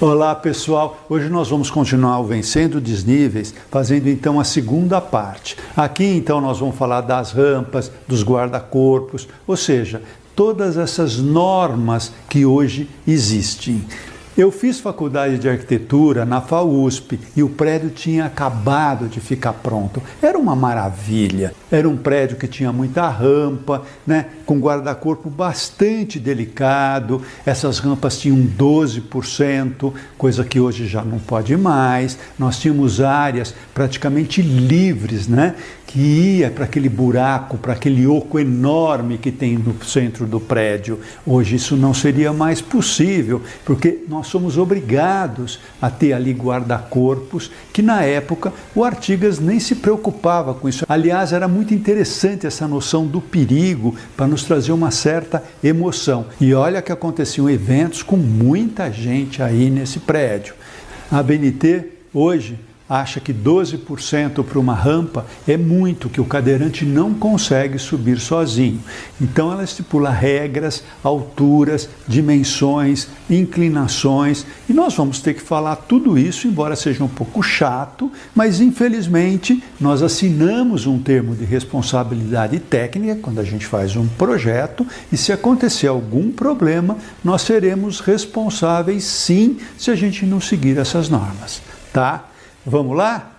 Olá pessoal, hoje nós vamos continuar o Vencendo Desníveis, fazendo então a segunda parte. Aqui então nós vamos falar das rampas, dos guarda-corpos, ou seja, todas essas normas que hoje existem. Eu fiz faculdade de arquitetura na FAUSP e o prédio tinha acabado de ficar pronto. Era uma maravilha. Era um prédio que tinha muita rampa, né, com guarda-corpo bastante delicado. Essas rampas tinham 12%, coisa que hoje já não pode mais. Nós tínhamos áreas praticamente livres, né, que ia para aquele buraco, para aquele oco enorme que tem no centro do prédio. Hoje isso não seria mais possível, porque nós somos obrigados a ter ali guarda-corpos, que na época o Artigas nem se preocupava com isso. Aliás, era muito interessante essa noção do perigo para nos trazer uma certa emoção. E olha que aconteciam eventos com muita gente aí nesse prédio. A ABNT hoje acha que 12% para uma rampa é muito, que o cadeirante não consegue subir sozinho. Então ela estipula regras, alturas, dimensões, inclinações, e nós vamos ter que falar tudo isso, embora seja um pouco chato, mas infelizmente nós assinamos um termo de responsabilidade técnica quando a gente faz um projeto, e se acontecer algum problema, nós seremos responsáveis sim, se a gente não seguir essas normas, tá? Vamos lá?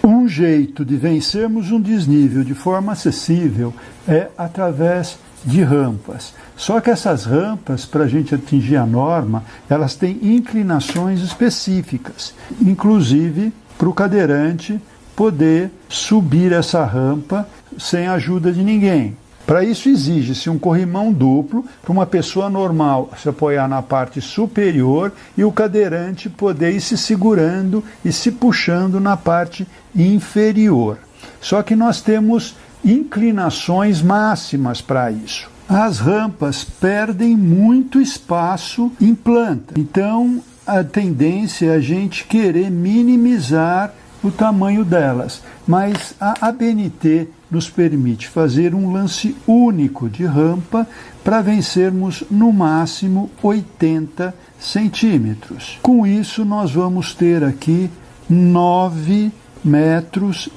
Um jeito de vencermos um desnível de forma acessível é através de rampas. Só que essas rampas, para a gente atingir a norma, elas têm inclinações específicas, inclusive para o cadeirante poder subir essa rampa sem a ajuda de ninguém. Para isso exige-se um corrimão duplo para uma pessoa normal se apoiar na parte superior e o cadeirante poder ir se segurando e se puxando na parte inferior. Só que nós temos inclinações máximas para isso. As rampas perdem muito espaço em planta, então a tendência é a gente querer minimizar o tamanho delas, mas a ABNT nos permite fazer um lance único de rampa para vencermos no máximo 80 centímetros. Com isso nós vamos ter aqui 9,60 metros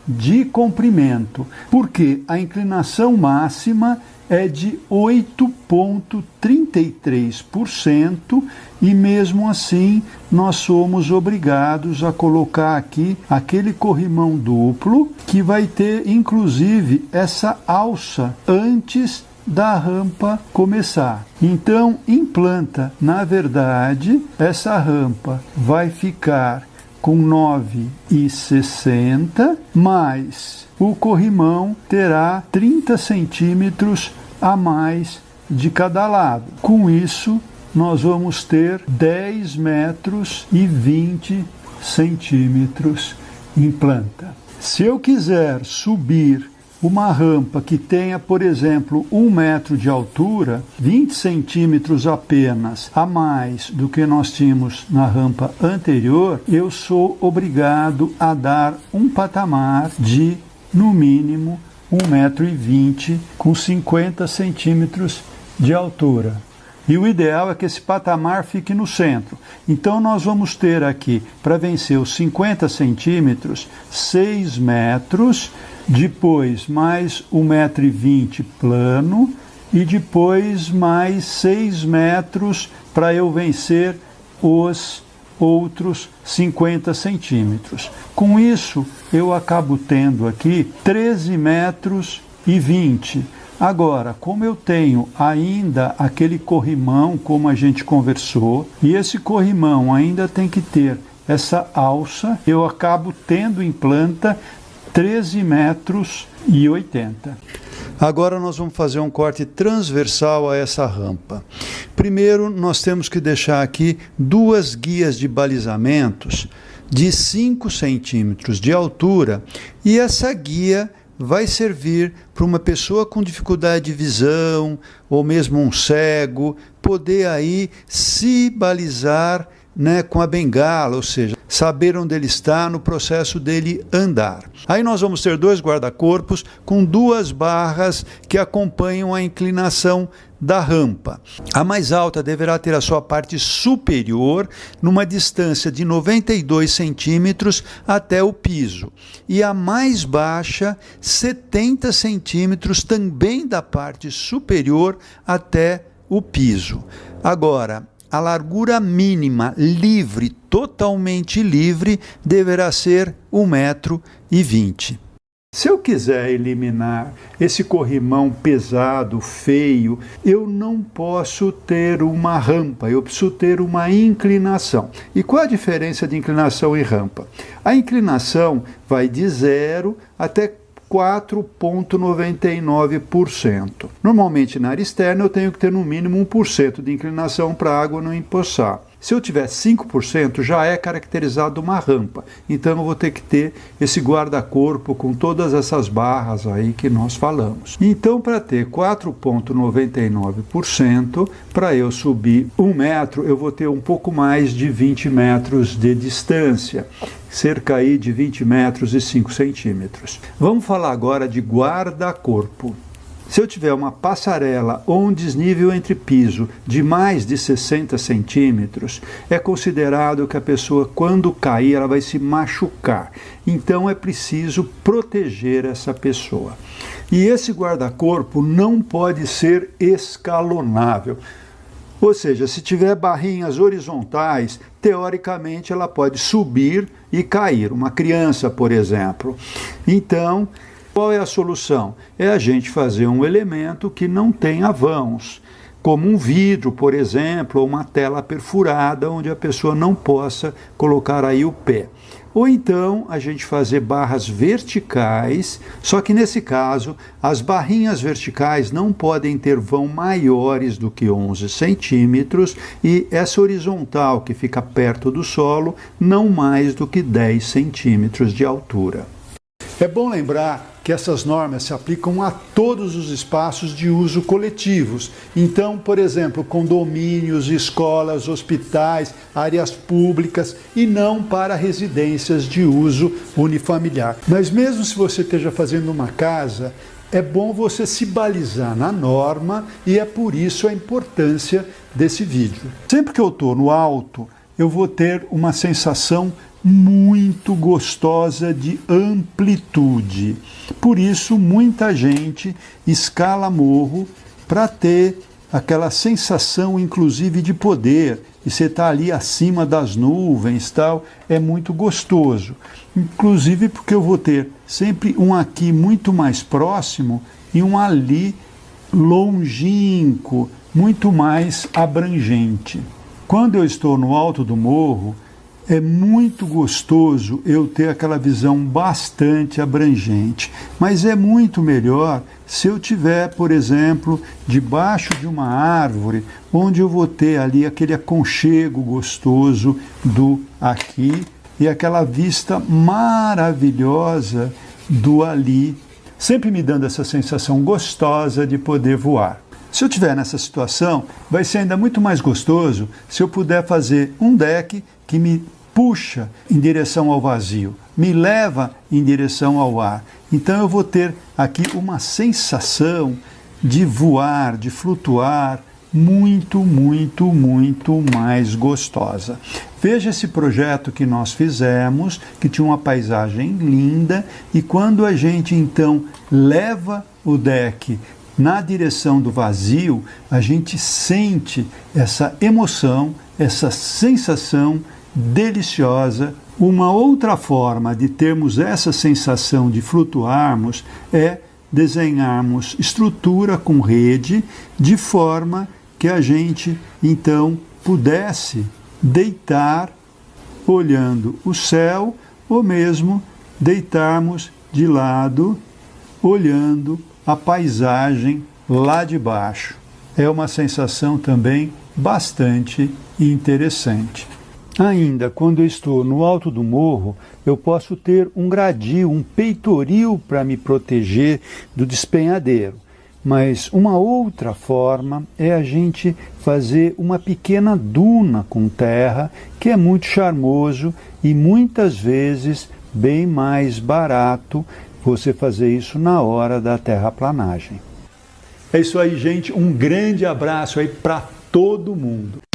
de comprimento, porque a inclinação máxima é de 8,33% e mesmo assim nós somos obrigados a colocar aqui aquele corrimão duplo que vai ter inclusive essa alça antes da rampa começar. Então, em planta, na verdade, essa rampa vai ficar com 9,60, mas o corrimão terá 30 centímetros a mais de cada lado. Com isso, nós vamos ter 10,20 metros em planta. Se eu quiser subir uma rampa que tenha, por exemplo, 1 metro de altura, 20 centímetros apenas a mais do que nós tínhamos na rampa anterior, eu sou obrigado a dar um patamar de, no mínimo, 1,20 metro com 50 centímetros de altura. E o ideal é que esse patamar fique no centro. Então nós vamos ter aqui, para vencer os 50 centímetros, 6 metros, depois mais 1,20 m plano e depois mais 6 metros para eu vencer os outros 50 centímetros. Com isso, eu acabo tendo aqui 13,20 metros. Agora, como eu tenho ainda aquele corrimão, como a gente conversou, e esse corrimão ainda tem que ter essa alça, eu acabo tendo em planta 13,80 metros. Agora nós vamos fazer um corte transversal a essa rampa. Primeiro, nós temos que deixar aqui 2 guias de balizamentos de 5 centímetros de altura, e essa guia vai servir para uma pessoa com dificuldade de visão, ou mesmo um cego, poder aí se balizar, né, com a bengala, ou seja, saber onde ele está no processo dele andar. Aí nós vamos ter dois guarda-corpos com duas barras que acompanham a inclinação da rampa. A mais alta deverá ter a sua parte superior numa distância de 92 centímetros até o piso e a mais baixa 70 centímetros também da parte superior até o piso. Agora, a largura mínima livre, totalmente livre, deverá ser 1,20 m. Se eu quiser eliminar esse corrimão pesado, feio, eu não posso ter uma rampa, eu preciso ter uma inclinação. E qual a diferença de inclinação e rampa? A inclinação vai de 0 até 4,99%. Normalmente na área externa eu tenho que ter no mínimo 1% de inclinação para a água não empoçar. Se eu tiver 5%, já é caracterizado uma rampa. Então eu vou ter que ter esse guarda-corpo com todas essas barras aí que nós falamos. Então, para ter 4,99%, para eu subir 1 metro, eu vou ter um pouco mais de 20 metros de distância. Cerca aí de 20 metros e 5 centímetros. Vamos falar agora de guarda-corpo. Se eu tiver uma passarela ou um desnível entre piso de mais de 60 centímetros, é considerado que a pessoa, quando cair, ela vai se machucar. Então é preciso proteger essa pessoa. E esse guarda-corpo não pode ser escalonável. Ou seja, se tiver barrinhas horizontais, teoricamente ela pode subir e cair. Uma criança, por exemplo. Então, qual é a solução? É a gente fazer um elemento que não tenha vãos, como um vidro, por exemplo, ou uma tela perfurada, onde a pessoa não possa colocar aí o pé. Ou então a gente fazer barras verticais, só que nesse caso as barrinhas verticais não podem ter vão maiores do que 11 centímetros e essa horizontal que fica perto do solo não mais do que 10 centímetros de altura. É bom lembrar que essas normas se aplicam a todos os espaços de uso coletivos. Então, por exemplo, condomínios, escolas, hospitais, áreas públicas e não para residências de uso unifamiliar. Mas mesmo se você esteja fazendo uma casa, é bom você se balizar na norma e é por isso a importância desse vídeo. Sempre que eu estou no alto, eu vou ter uma sensação muito gostosa de amplitude. Por isso, muita gente escala morro para ter aquela sensação, inclusive, de poder. E você está ali acima das nuvens, tal, é muito gostoso. Inclusive porque eu vou ter sempre um aqui muito mais próximo e um ali longínquo, muito mais abrangente. Quando eu estou no alto do morro, é muito gostoso eu ter aquela visão bastante abrangente, mas é muito melhor se eu tiver, por exemplo, debaixo de uma árvore, onde eu vou ter ali aquele aconchego gostoso do aqui e aquela vista maravilhosa do ali, sempre me dando essa sensação gostosa de poder voar. Se eu estiver nessa situação, vai ser ainda muito mais gostoso se eu puder fazer um deck que me puxa em direção ao vazio, me leva em direção ao ar. Então eu vou ter aqui uma sensação de voar, de flutuar, muito, muito, muito mais gostosa. Veja esse projeto que nós fizemos, que tinha uma paisagem linda, e quando a gente então leva o deck na direção do vazio, a gente sente essa emoção, essa sensação deliciosa. Uma outra forma de termos essa sensação de flutuarmos é desenharmos estrutura com rede de forma que a gente então pudesse deitar olhando o céu ou mesmo deitarmos de lado olhando a paisagem lá de baixo. É uma sensação também bastante interessante. Ainda quando eu estou no alto do morro, eu posso ter um gradil, um peitoril para me proteger do despenhadeiro. Mas uma outra forma é a gente fazer uma pequena duna com terra, que é muito charmoso e muitas vezes bem mais barato você fazer isso na hora da terraplanagem. É isso aí, gente. Um grande abraço aí para todo mundo.